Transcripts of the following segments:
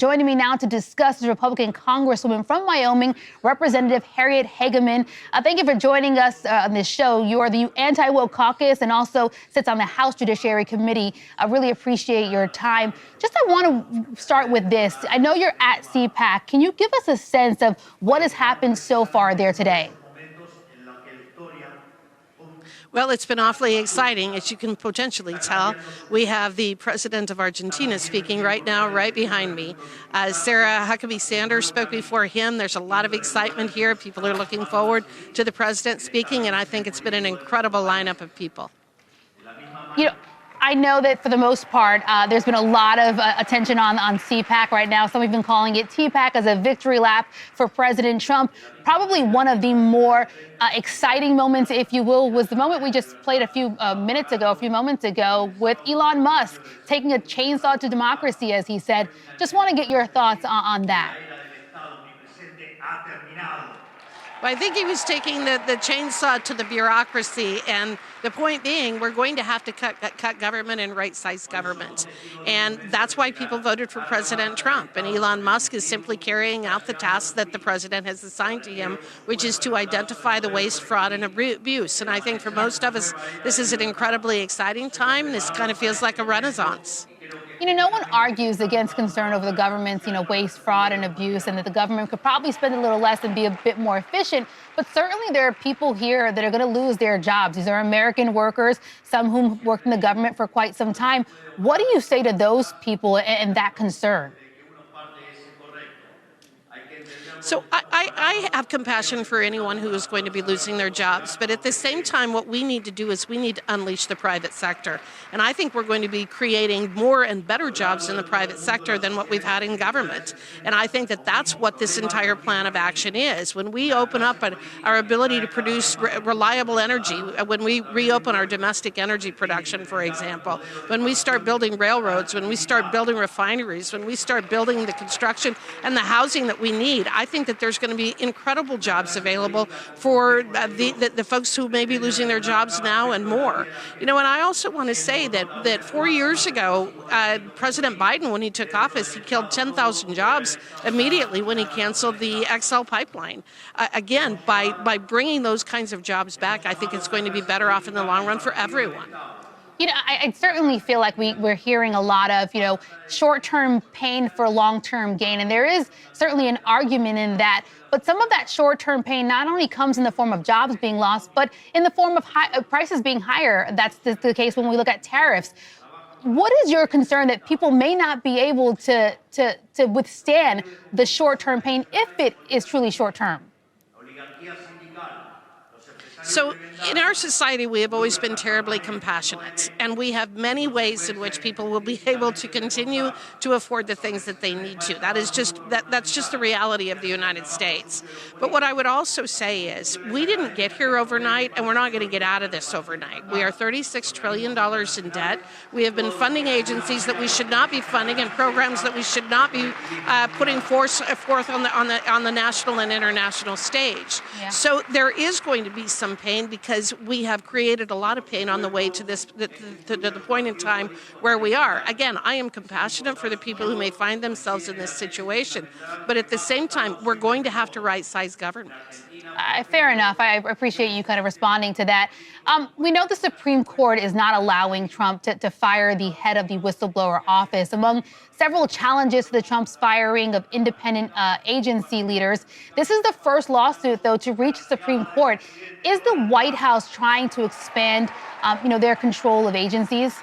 Joining me now to discuss is Republican Congresswoman from Wyoming, Representative Harriet Hageman. Thank you for joining us on this show. You are the Anti-Woke Caucus and also sits on the House Judiciary Committee. I really appreciate your time. I want to start with this. I know you're at CPAC. Can you give us a sense of what has happened so far there today? Well, it's been awfully exciting, as you can potentially tell. We have the president of Argentina speaking right now, right behind me. Sarah Huckabee Sanders spoke before him. There's a lot of excitement here. People are looking forward to the president speaking, and I think it's been an incredible lineup of people. You know, I know that for the most part, there's been a lot of attention on CPAC right now. Some have been calling it TPAC as a victory lap for President Trump. Probably one of the more exciting moments, if you will, was the moment we just played a few moments ago with Elon Musk taking a chainsaw to democracy, as he said. Just want to get your thoughts on that. Well, I think he was taking the chainsaw to the bureaucracy, and the point being, we're going to have to cut government and right-size government. And that's why people voted for President Trump. And Elon Musk is simply carrying out the task that the president has assigned to him, which is to identify the waste, fraud, and abuse. And I think for most of us, this is an incredibly exciting time. This kind of feels like a renaissance. You know, no one argues against concern over the government's, waste, fraud, and abuse, and that the government could probably spend a little less and be a bit more efficient. But certainly there are people here that are going to lose their jobs. These are American workers, some whom worked in the government for quite some time. What do you say to those people and that concern? So I have compassion for anyone who is going to be losing their jobs. But at the same time, what we need to do is we need to unleash the private sector. And I think we're going to be creating more and better jobs in the private sector than what we've had in government. And I think that that's what this entire plan of action is. When we open up our ability to produce reliable energy, when we reopen our domestic energy production, for example, when we start building railroads, when we start building refineries, when we start building the construction and the housing that we need, I think that there's going to be incredible jobs available for the folks who may be losing their jobs now and more. And I also want to say that 4 years ago, President Biden, when he took office, he killed 10,000 jobs immediately when he canceled the XL pipeline. Again, by bringing those kinds of jobs back, I think it's going to be better off in the long run for everyone. I certainly feel like we're hearing a lot of, short-term pain for long-term gain. And there is certainly an argument in that. But some of that short-term pain not only comes in the form of jobs being lost, but in the form of prices being higher. That's the case when we look at tariffs. What is your concern that people may not be able to withstand the short-term pain if it is truly short-term? So in our society, we have always been terribly compassionate, and we have many ways in which people will be able to continue to afford the things that they need to. That's just the reality of the United States. But what I would also say is we didn't get here overnight, and we're not going to get out of this overnight. We are $36 trillion in debt. We have been funding agencies that we should not be funding and programs that we should not be putting forth on the national and international stage. Yeah. So there is going to be some pain because we have created a lot of pain on the way to this, to the point in time where we are. Again, I am compassionate for the people who may find themselves in this situation, but at the same time, we're going to have to right-size government. Fair enough. I appreciate you kind of responding to that. We know the Supreme Court is not allowing Trump to fire the head of the whistleblower office. Among several challenges to the Trump's firing of independent agency leaders, this is the first lawsuit, though, to reach the Supreme Court. Is the White House trying to expand, their control of agencies?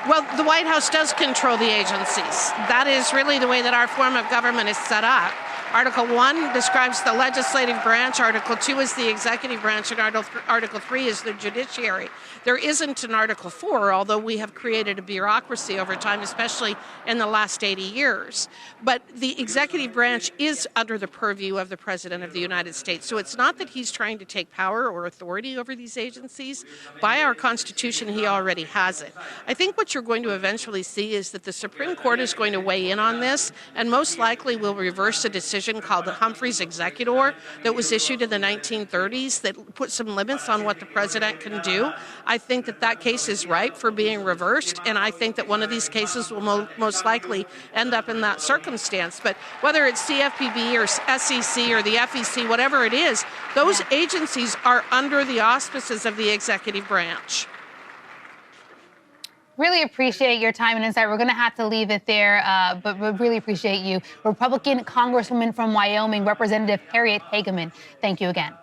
Well, the White House does control the agencies. That is really the way that our form of government is set up. Article 1 describes the legislative branch, Article 2 is the executive branch, and Article 3 is the judiciary. There isn't an Article 4, although we have created a bureaucracy over time, especially in the last 80 years. But the executive branch is under the purview of the President of the United States. So it's not that he's trying to take power or authority over these agencies. By our Constitution, he already has it. I think what you're going to eventually see is that the Supreme Court is going to weigh in on this and most likely will reverse the decision decision called the Humphrey's Executor that was issued in the 1930s that put some limits on what the president can do. I think that that case is ripe for being reversed, and I think that one of these cases will most likely end up in that circumstance. But whether it's CFPB or SEC or the FEC, whatever it is, those agencies are under the auspices of the executive branch. Really appreciate your time and insight. We're going to have to leave it there, but we really appreciate you. Republican Congresswoman from Wyoming, Representative Harriet Hageman. Thank you again.